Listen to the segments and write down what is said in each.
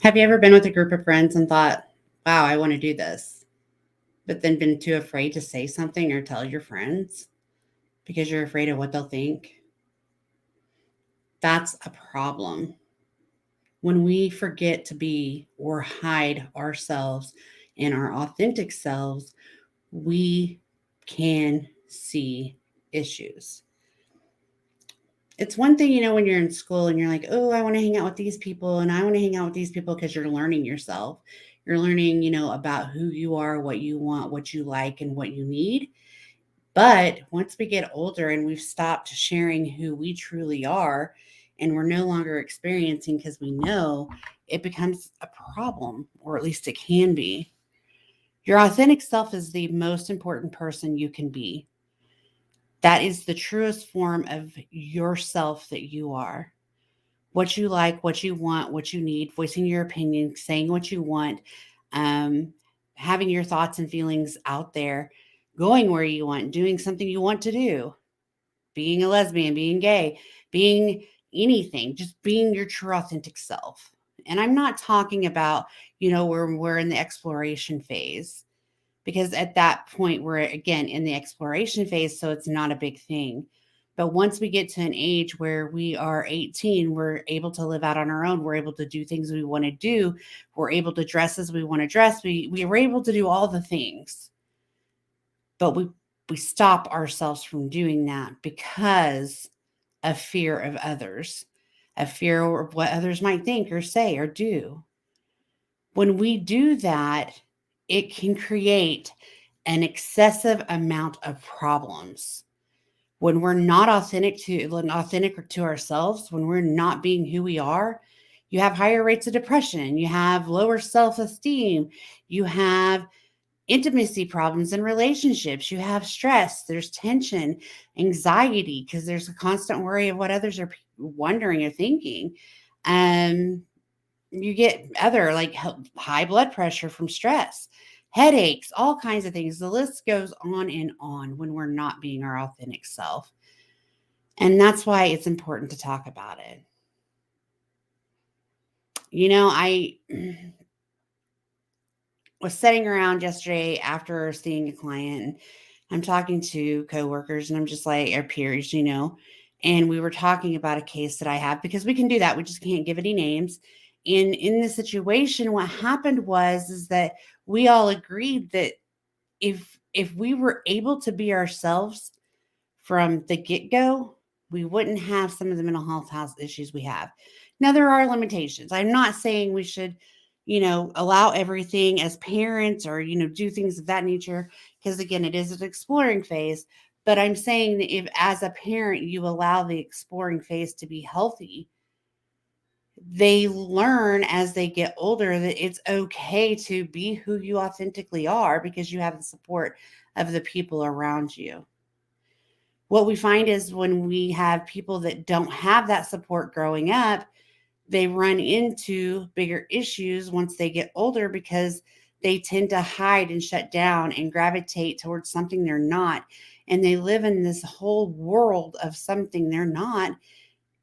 Have you ever been with a group of friends and thought, wow, I want to do this, but then been too afraid to say something or tell your friends because you're afraid of what they'll think? That's a problem. When we forget to be or hide ourselves and our authentic selves, we can see issues. It's one thing, when you're in school and you're like, oh, I want to hang out with these people and I want to hang out with these people because you're learning yourself. You're learning, about who you are, what you want, what you like, and what you need. But once we get older and we've stopped sharing who we truly are and we're no longer experiencing because we know, it becomes a problem, or at least it can be. Your authentic self is the most important person you can be. That is the truest form of yourself that you are. What you like, what you want, what you need, voicing your opinion, saying what you want, um, having your thoughts and feelings out there, going where you want, doing something you want to do, being a lesbian, being gay, being anything, just being your true authentic self. And I'm not talking about, where we're in the exploration phase, because at that point we're again in the exploration phase, so it's not a big thing. But once we get to an age where we are 18, we're able to live out on our own, we're able to do things we want to do, we're able to dress as we want to dress, we were able to do all the things. But we stop ourselves from doing that because of fear of others, a fear of what others might think or say or do. When we do that, it can create an excessive amount of problems. When we're not authentic to ourselves, when we're not being who we are, you have higher rates of depression, you have lower self-esteem, you have intimacy problems in relationships, you have stress, there's tension, anxiety because there's a constant worry of what others are wondering or thinking. Um you get other like high blood pressure from stress, headaches, all kinds of things. The list goes on and on when we're not being our authentic self. And that's why it's important to talk about it. I was sitting around yesterday after seeing a client, and I'm talking to coworkers and I'm just like, our peers, and we were talking about a case that I have because we can do that. We just can't give any names. And in the situation, what happened was is that we all agreed that if we were able to be ourselves from the get-go, we wouldn't have some of the mental health issues we have. Now there are limitations. I'm not saying we should, allow everything as parents or, do things of that nature, because again, it is an exploring phase. But I'm saying that if as a parent you allow the exploring phase to be healthy, they learn as they get older that it's okay to be who you authentically are because you have the support of the people around you. What we find is when we have people that don't have that support growing up, they run into bigger issues once they get older because they tend to hide and shut down and gravitate towards something they're not. And they live in this whole world of something they're not,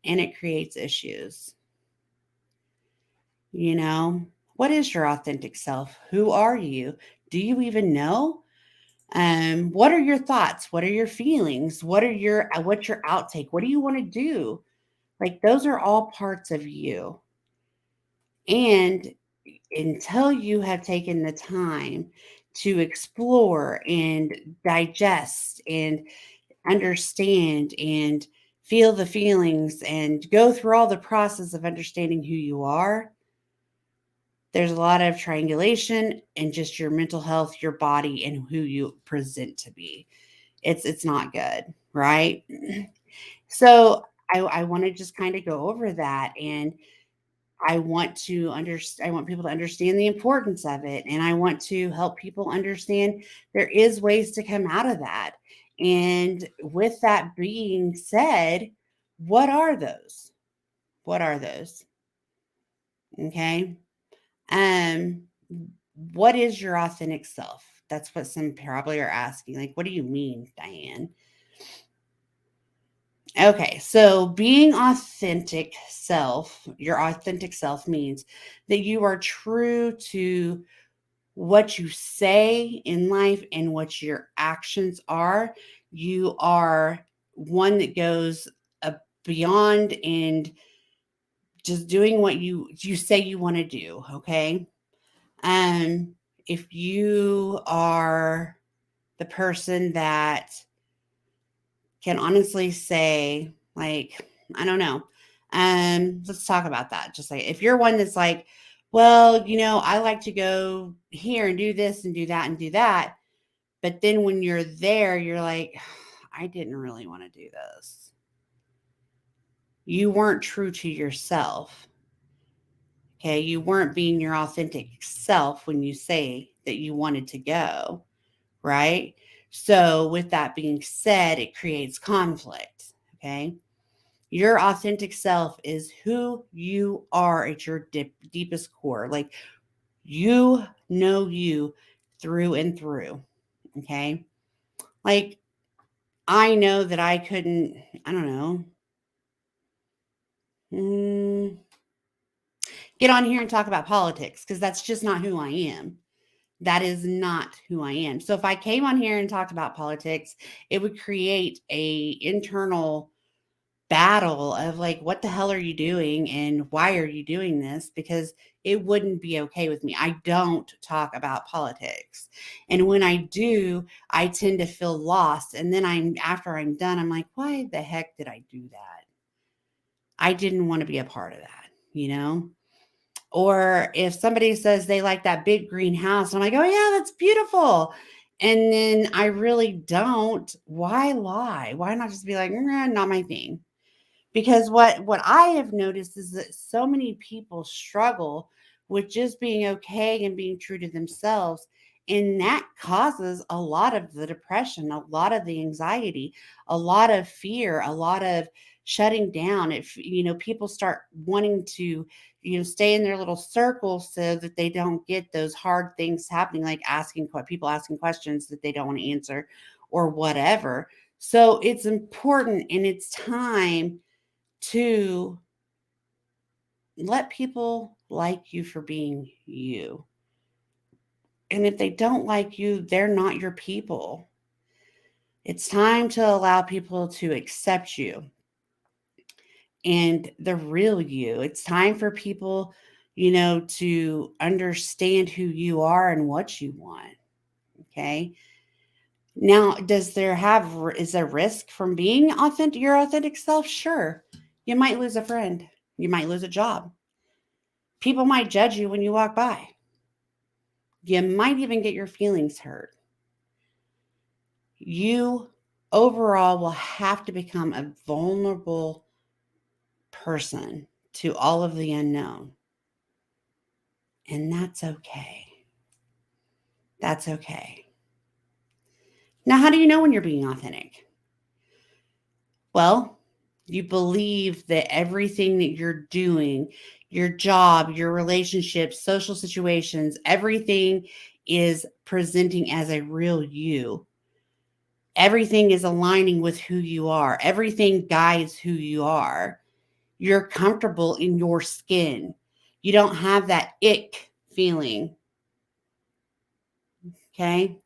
and it creates issues. You know, what is your authentic self? Who are you? Do you even know? What are your thoughts? What are your feelings? What's your outtake? What do you want to do? Like those are all parts of you. And until you have taken the time to explore and digest and understand and feel the feelings and go through all the process of understanding who you are, there's a lot of triangulation and just your mental health, your body, and who you present to be. It's not good, right? So I want to just kind of go over that, and I want people to understand the importance of it, and I want to help people understand there is ways to come out of that. And with that being said, what are those? What are those? Okay. Um what is your authentic self? That's what some probably are asking. Like, what do you mean, Diane? Okay, so being your authentic self means that you are true to what you say in life and what your actions are. You are one that goes beyond and just doing what you say you want to do, okay? Um if you are the person that can honestly say, like, I don't know. Let's talk about that. Just like if you're one that's like, well, I like to go here and do this and do that and do that. But then when you're there, you're like, I didn't really want to do this. You weren't true to yourself. Okay. You weren't being your authentic self when you say that you wanted to go. Right. So, with that being said, it creates conflict. Okay. Your authentic self is who you are at your deepest core. Like, you know you through and through. Okay. Like, I know that I couldn't, I don't know, mm, get on here and talk about politics because that's just not who I am. That is not who I am. So if I came on here and talked about politics, it would create a internal battle of like, what the hell are you doing and why are you doing this? Because it wouldn't be okay with me. I don't talk about politics. And when I do, I tend to feel lost. And then after I'm done, I'm like, why the heck did I do that? I didn't want to be a part of that, you know? Or if somebody says they like that big green house, I'm like, oh yeah, that's beautiful. And then I really don't. Why lie? Why not just be like, not my thing? Because what I have noticed is that so many people struggle with just being okay and being true to themselves, and that causes a lot of the depression, a lot of the anxiety, a lot of fear, a lot of shutting down. If people start wanting to stay in their little circle so that they don't get those hard things happening, like people asking questions that they don't want to answer or whatever. So it's important and it's time to let people like you for being you. And if they don't like you, they're not your people. It's time to allow people to accept you and the real you. It's time for people, to understand who you are and what you want. Okay. Now, is there risk from being your authentic self? Sure. You might lose a friend. You might lose a job. People might judge you when you walk by. You might even get your feelings hurt. You overall will have to become a vulnerable person to all of the unknown. And that's okay. That's okay. Now, how do you know when you're being authentic? Well, you believe that everything that you're doing, your job, your relationships, social situations, everything is presenting as a real you. Everything is aligning with who you are. Everything guides who you are. You're comfortable in your skin. You don't have that ick feeling. Okay.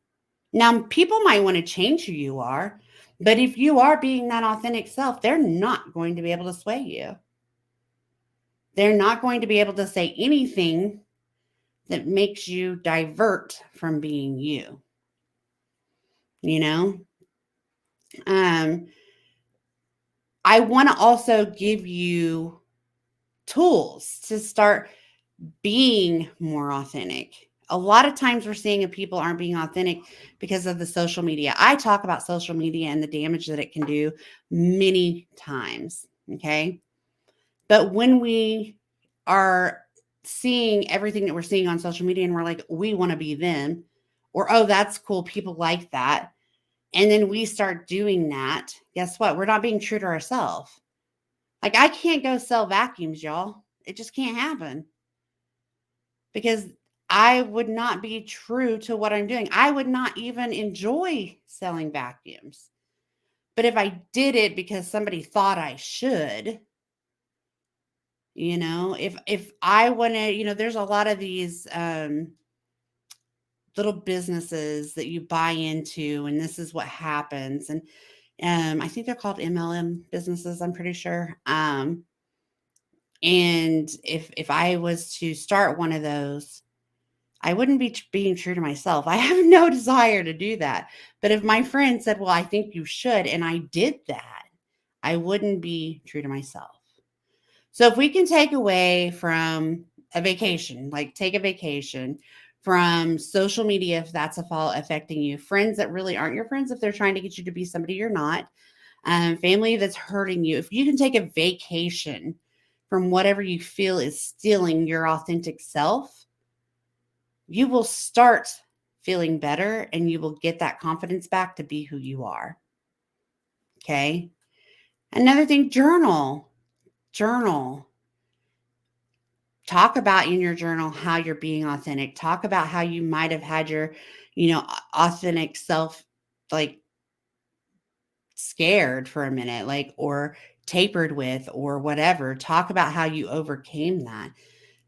Now, people might want to change who you are, but if you are being that authentic self, they're not going to be able to sway you. They're not going to be able to say anything that makes you divert from being you. You know, um, I want to also give you tools to start being more authentic. A lot of times we're seeing that people aren't being authentic because of the social media. I talk about social media and the damage that it can do many times. Okay. But when we are seeing everything that we're seeing on social media and we're like, we want to be them, or, oh, that's cool. People like that. And then we start doing that. Guess what? We're not being true to ourselves. Like, I can't go sell vacuums, y'all. It just can't happen because I would not be true to what I'm doing. I would not even enjoy selling vacuums But if I did it because somebody thought I should, if I want to, there's a lot of these little businesses that you buy into, and this is what happens. And I think they're called MLM businesses, I'm pretty sure. And if I was to start one of those, I wouldn't be being true to myself. I have no desire to do that. But if my friend said, "Well, I think you should," and I did that, I wouldn't be true to myself. So if we can take away from a vacation, like take a vacation from social media, if that's affecting you, friends that really aren't your friends, if they're trying to get you to be somebody you're not, family that's hurting you, if you can take a vacation from whatever you feel is stealing your authentic self, you will start feeling better and you will get that confidence back to be who you are. Okay. Another thing, journal. Journal. Talk about in your journal how you're being authentic. Talk about how you might have had your, authentic self like scared for a minute, like, or tapered with, or whatever. Talk about how you overcame that.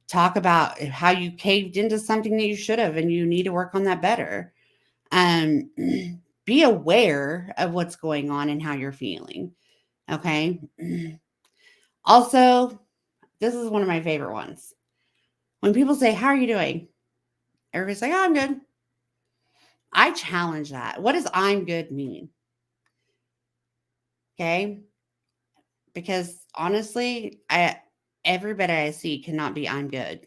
Talk about how you caved into something that you should have and you need to work on that better. Um, be aware of what's going on and how you're feeling. Okay. Also, this is one of my favorite ones. When people say, "How are you doing?" Everybody's like, "Oh, I'm good." I challenge that. What does "I'm good" mean? Okay. Because honestly, everybody I see cannot be "I'm good."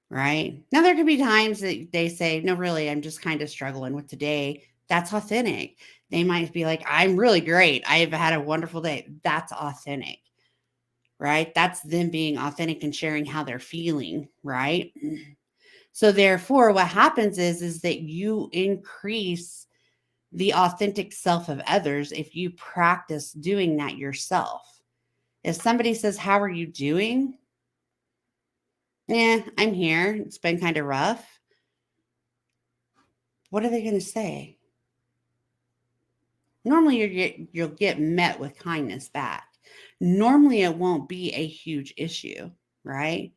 Right. Now, there could be times that they say, "No, really, I'm just kind of struggling with today." That's authentic. They might be like, "I'm really great. I've had a wonderful day." That's authentic. Right. That's them being authentic and sharing how they're feeling. Right. So therefore, what happens is that you increase the authentic self of others if you practice doing that yourself. If somebody says, "How are you doing?" "Yeah, I'm here. It's been kind of rough." What are they going to say? Normally, you'll get met with kindness back. Normally, it won't be a huge issue, right?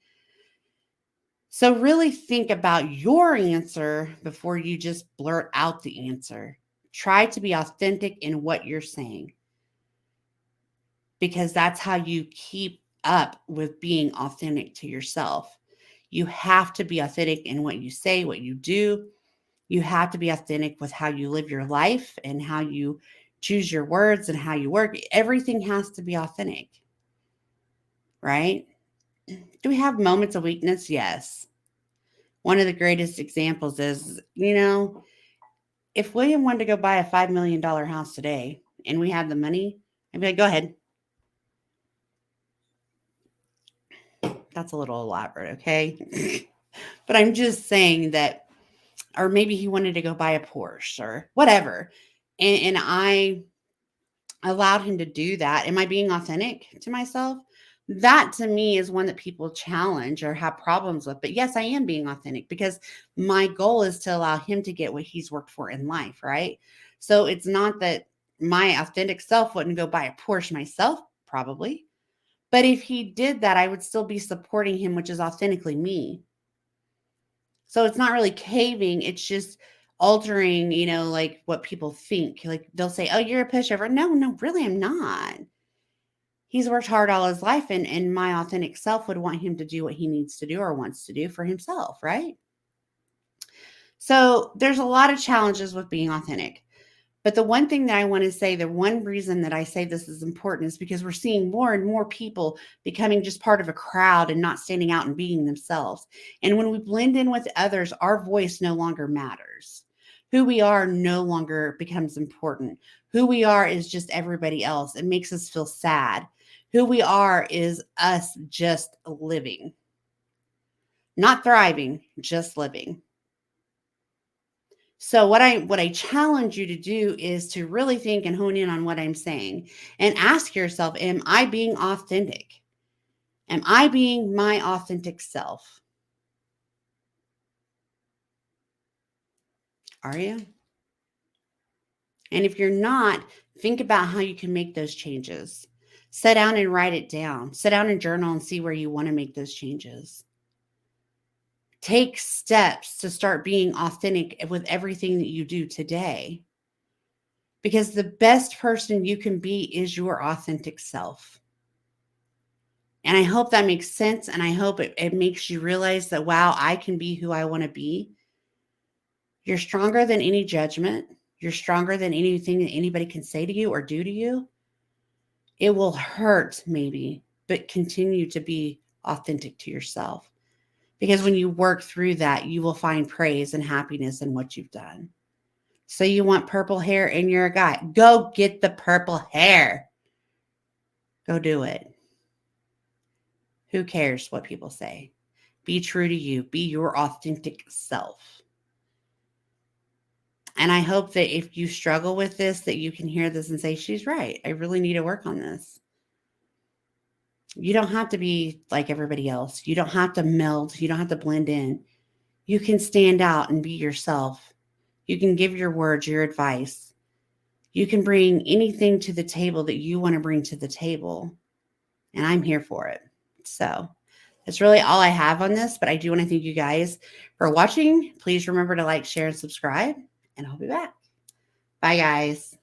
So, really think about your answer before you just blurt out the answer. Try to be authentic in what you're saying because that's how you keep up with being authentic to yourself. You have to be authentic in what you say, what you do. You have to be authentic with how you live your life and how you choose your words and how you work. Everything has to be authentic, right? Do we have moments of weakness? Yes. One of the greatest examples is, if William wanted to go buy a $5 million house today and we had the money, I'd be like, "Go ahead." That's a little elaborate, okay? But I'm just saying that, or maybe he wanted to go buy a Porsche or whatever. And I allowed him to do that. Am I being authentic to myself? That to me is one that people challenge or have problems with. But yes, I am being authentic because my goal is to allow him to get what he's worked for in life, right? So it's not that my authentic self wouldn't go buy a Porsche myself, probably. But if he did that, I would still be supporting him, which is authentically me. So it's not really caving, it's just altering, like what people think. Like they'll say, "Oh, you're a pushover." No, no, really, I'm not. He's worked hard all his life, and my authentic self would want him to do what he needs to do or wants to do for himself, right? So there's a lot of challenges with being authentic. But the one thing that I want to say, the one reason that I say this is important is because we're seeing more and more people becoming just part of a crowd and not standing out and being themselves. And when we blend in with others, our voice no longer matters. Who we are no longer becomes important. Who we are is just everybody else. It makes us feel sad. Who we are is us just living, not thriving, just living. So what I challenge you to do is to really think and hone in on what I'm saying and ask yourself, am I being authentic? Am I being my authentic self? Are you? And if you're not, Think about how you can make those changes. Sit down and write it down. Sit down and journal and see where you want to make those changes. Take steps to start being authentic with everything that you do today. Because the best person you can be is your authentic self. And I hope that makes sense. And I hope it makes you realize that, wow, I can be who I want to be. You're stronger than any judgment. You're stronger than anything that anybody can say to you or do to you. It will hurt maybe, but continue to be authentic to yourself. Because when you work through that, you will find praise and happiness in what you've done. So you want purple hair and you're a guy. Go get the purple hair. Go do it. Who cares what people say? Be true to you. Be your authentic self. And I hope that if you struggle with this, that you can hear this and say, she's right. I really need to work on this. You don't have to be like everybody else. You don't have to meld. You don't have to blend in. You can stand out and be yourself. You can give your words, your advice. You can bring anything to the table that you want to bring to the table. And I'm here for it. So that's really all I have on this. But I do want to thank you guys for watching. Please remember to like, share, and subscribe. And I'll be back. Bye, guys.